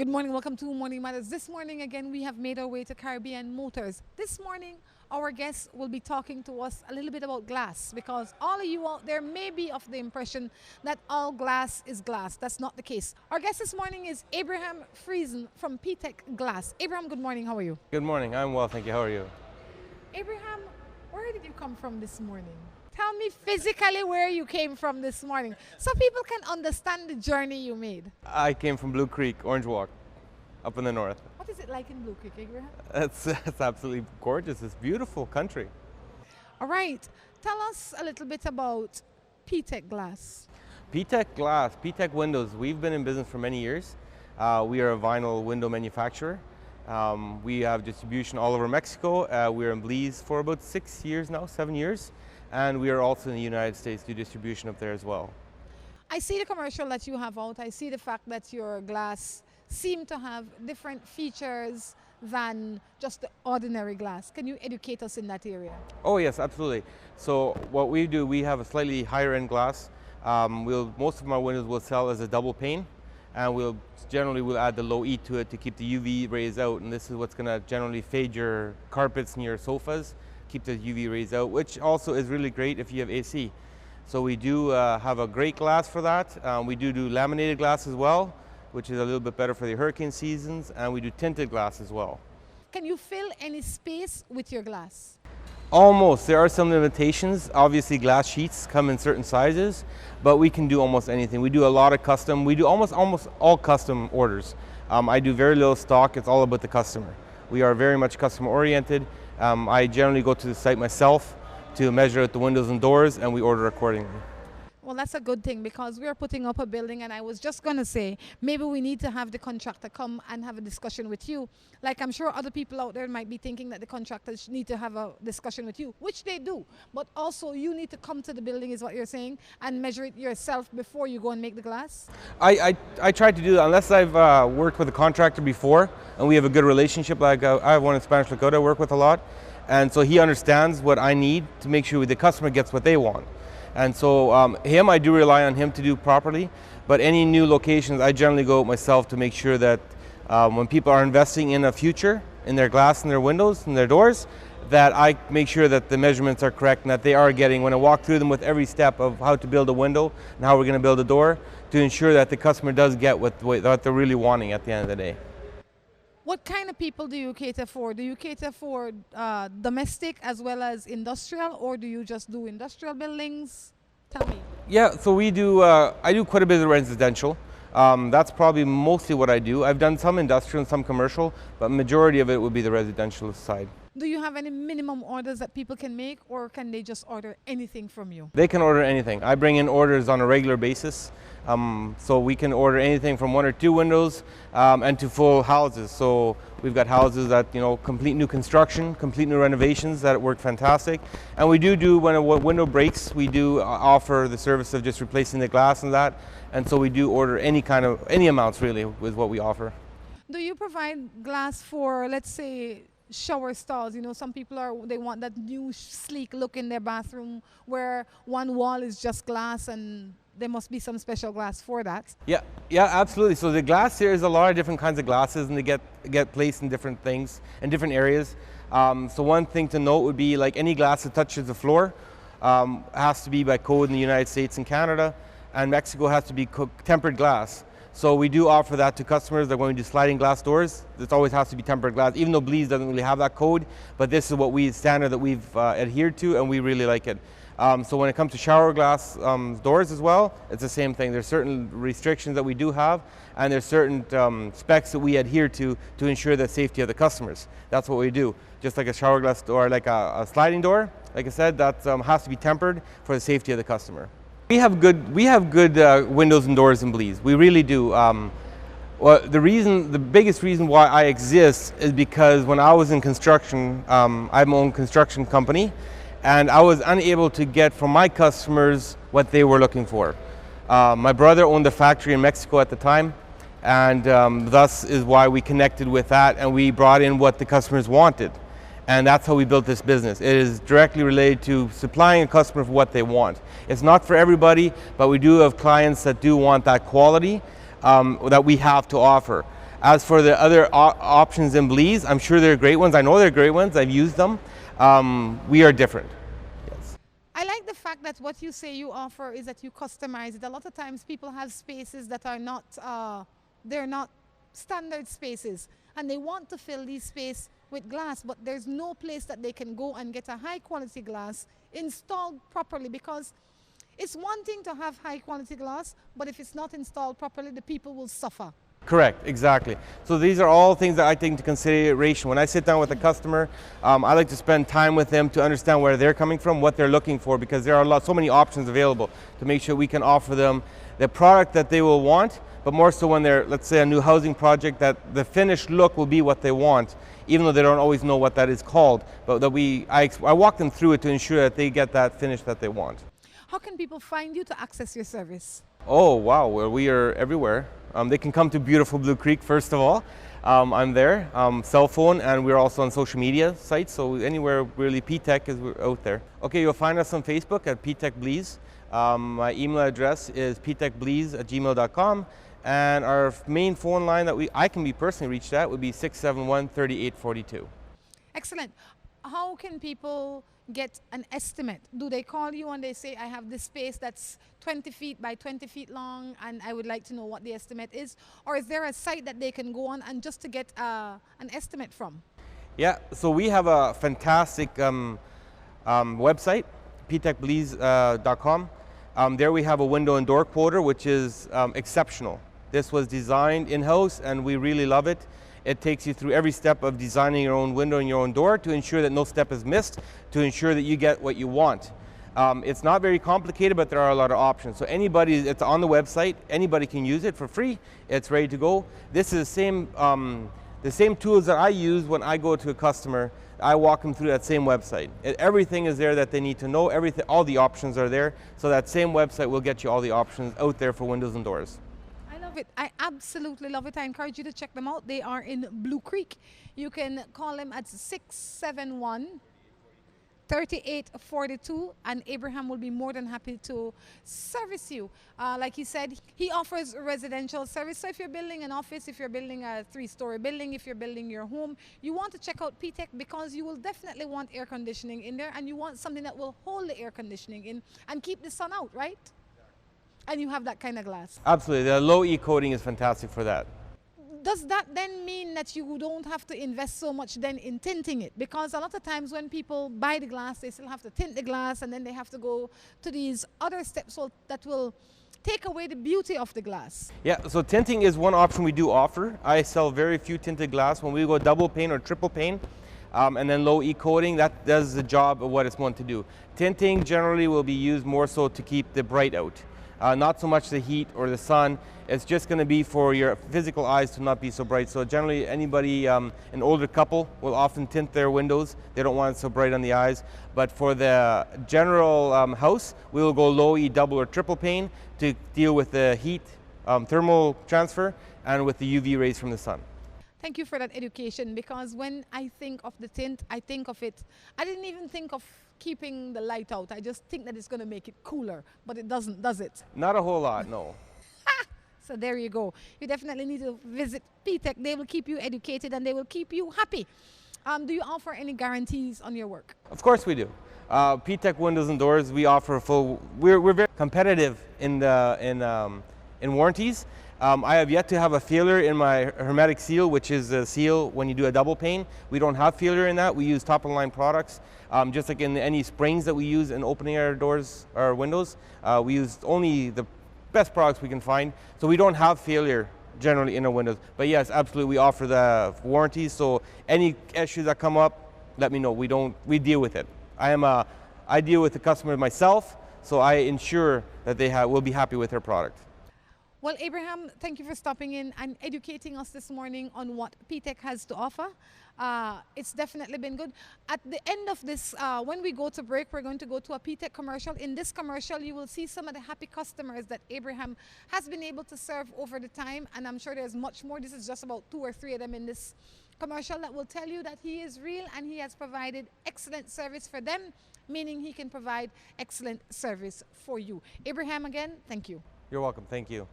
Good morning, welcome to Morning Matters. This morning again we have made our way to Caribbean Motors. This morning our guest will be talking to us a little bit about glass, because all of you out there may be of the impression that all glass is glass. That's not the case. Our guest this morning is Abraham Friesen from P-tek Glass. Abraham, good morning, how are you? Good morning, I'm well, thank you. How are you? Abraham, where did you come from this morning? Tell me physically where you came from this morning so people can understand the journey you made. I came from Blue Creek, Orange Walk, up in the north. What is it like in Blue Creek, Abraham? It's absolutely gorgeous. It's beautiful country. All right, tell us a little bit about P-tek Glass. P-tek Glass, P-tek Windows. We've been in business for many years. We are a vinyl window manufacturer. We have distribution all over Mexico. We're in Belize for about 6 years now, 7 years. And we are also in the United States, do distribution up there as well. I see the commercial that you have out. I see the fact that your glass seem to have different features than just the ordinary glass. Can you educate us in that area? Oh yes, absolutely. So what we do, we have a slightly higher end glass. Most of our windows will sell as a double pane, and we'll add the low E to it to keep the UV rays out, and this is what's going to generally fade your carpets and your sofas, keep the UV rays out, which also is really great if you have AC. So we do have a great glass for that. We do laminated glass as well, which is a little bit better for the hurricane seasons, and we do tinted glass as well. Can you fill any space with your glass? Almost. There are some limitations. Obviously glass sheets come in certain sizes, but we can do almost anything. We do a lot of custom. We do almost all custom orders. I do very little stock. It's all about the customer. We are very much customer oriented. I generally go to the site myself to measure out the windows and doors, and we order accordingly. Well, that's a good thing, because we're putting up a building, and I was just going to say, maybe we need to have the contractor come and have a discussion with you. Like, I'm sure other people out there might be thinking that the contractors need to have a discussion with you, which they do. But also, you need to come to the building, is what you're saying, and measure it yourself before you go and make the glass? I try to do that, unless I've worked with a contractor before, and we have a good relationship. Like I have one in Spanish Lakota I work with a lot, and so he understands what I need to make sure the customer gets what they want. And so I do rely on him to do properly, but any new locations I generally go myself to make sure that when people are investing in a future, in their glass and their windows and their doors, that I make sure that the measurements are correct and that they are getting, when I walk through them with every step of how to build a window and how we're going to build a door, to ensure that the customer does get what they're really wanting at the end of the day. What kind of people do you cater for? Do you cater for domestic as well as industrial, or do you just do industrial buildings? Tell me. Yeah, so we do, I do quite a bit of residential. That's probably mostly what I do. I've done some industrial and some commercial, but majority of it would be the residential side. Do you have any minimum orders that people can make, or can they just order anything from you? They can order anything. I bring in orders on a regular basis. So we can order anything from 1 or 2 windows and to full houses. So we've got houses that, complete new construction, complete new renovations that work fantastic. And we do when a window breaks, we do offer the service of just replacing the glass and that. And so we do order any amounts really with what we offer. Do you provide glass for, let's say, shower stalls? Some people they want that new sleek look in their bathroom where one wall is just glass, and there must be some special glass for that. Yeah, absolutely. So the glass here is a lot of different kinds of glasses, and they get placed in different things in different areas. So one thing to note would be, like, any glass that touches the floor has to be by code in the United States and Canada, and Mexico has to be tempered glass. So we do offer that to customers that when we do sliding glass doors, this always has to be tempered glass, even though Belize doesn't really have that code, but this is standard that we've adhered to, and we really like it. So when it comes to shower glass doors as well, it's the same thing. There's certain restrictions that we do have, and there's certain specs that we adhere to ensure the safety of the customers. That's what we do. Just like a shower glass door, like a sliding door, like I said, that has to be tempered for the safety of the customer. We have good windows and doors in Belize. We really do. The biggest reason why I exist is because when I was in construction, I have my own construction company, and I was unable to get from my customers what they were looking for. My brother owned a factory in Mexico at the time, and thus is why we connected with that, and we brought in what the customers wanted. And that's how we built this business. It is directly related to supplying a customer for what they want. It's not for everybody, but we do have clients that do want that quality that we have to offer. As for the other options in Bleeze, I'm sure they're great ones. I know they're great ones. I've used them. We are different. Yes. I like the fact that what you say you offer is that you customize it. A lot of times people have spaces that are not, they're not standard spaces, and they want to fill these space with glass, but there's no place that they can go and get a high quality glass installed properly, because it's one thing to have high quality glass, but if it's not installed properly, the people will suffer. Correct, exactly. So these are all things that I take into consideration. When I sit down with a customer, I like to spend time with them to understand where they're coming from, what they're looking for, because there are so many options available to make sure we can offer them the product that they will want, but more so when they're, let's say, a new housing project, that the finished look will be what they want, even though they don't always know what that is called. But that I walk them through it to ensure that they get that finish that they want. How can people find you to access your service? Oh, wow. Well, we are everywhere. They can come to beautiful Blue Creek, first of all. I'm there, cell phone, and we're also on social media sites, so anywhere really P-tek is out there. Okay, you'll find us on Facebook at P-tek Bleeze. My email address is ptekbleeze@gmail.com, and our main phone line that I can be personally reached at would be 671-3842. Excellent. How can people get an estimate? Do they call you and they say, I have this space that's 20 feet by 20 feet long and I would like to know what the estimate is? Or is there a site that they can go on and just to get an estimate from? Yeah, so we have a fantastic website, ptekbleeze.com. There we have a window and door quoter, which is exceptional. This was designed in-house and we really love it. It takes you through every step of designing your own window and your own door to ensure that no step is missed, to ensure that you get what you want. It's not very complicated, but there are a lot of options. So anybody, it's on the website, anybody can use it for free. It's ready to go. This is the same tools that I use when I go to a customer. I walk them through that same website. Everything is there that they need to know. Everything, all the options are there. So that same website will get you all the options out there for windows and doors. Love it. I absolutely love it. I encourage you to check them out. They are in Blue Creek. You can call them at 671-3842 and Abraham will be more than happy to service you. Like he said, he offers residential service. So if you're building an office, if you're building a 3-story building, if you're building your home, you want to check out P-tek because you will definitely want air conditioning in there and you want something that will hold the air conditioning in and keep the sun out, right? And you have that kind of glass. Absolutely. The low E coating is fantastic for that. Does that then mean that you don't have to invest so much then in tinting it? Because a lot of times when people buy the glass, they still have to tint the glass and then they have to go to these other steps that will take away the beauty of the glass. Yeah, so tinting is one option we do offer. I sell very few tinted glass. When we go double pane or triple pane, and then low E coating, that does the job of what it's meant to do. Tinting generally will be used more so to keep the bright out. Not so much the heat or the sun. It's just going to be for your physical eyes to not be so bright. So generally anybody, an older couple will often tint their windows. They don't want it so bright on the eyes. But for the general house, we will go low E double or triple pane to deal with the heat, thermal transfer, and with the UV rays from the sun. Thank you for that education, because when I think of the tint, I think of it, I didn't even think of keeping the light out. I just think that it's going to make it cooler, but it doesn't, does it? Not a whole lot, no. So there you go. You definitely need to visit P-tek. They will keep you educated and they will keep you happy. Do you offer any guarantees on your work? Of course we do. P-tek windows and doors, we offer full, we're very competitive in warranties. I have yet to have a failure in my hermetic seal, which is a seal when you do a double pane. We don't have failure in that. We use top of the line products. Just like in any springs that we use in opening our doors or windows, we use only the best products we can find. So we don't have failure generally in our windows. But yes, absolutely, we offer the warranties. So any issues that come up, let me know. We deal with it. I deal with the customer myself, so I ensure that they will be happy with their product. Well, Abraham, thank you for stopping in and educating us this morning on what P-tek has to offer. It's definitely been good. At the end of this, when we go to break, we're going to go to a P-tek commercial. In this commercial, you will see some of the happy customers that Abraham has been able to serve over the time, and I'm sure there's much more. This is just about 2 or 3 of them in this commercial that will tell you that he is real and he has provided excellent service for them, meaning he can provide excellent service for you. Abraham, again, thank you. You're welcome. Thank you.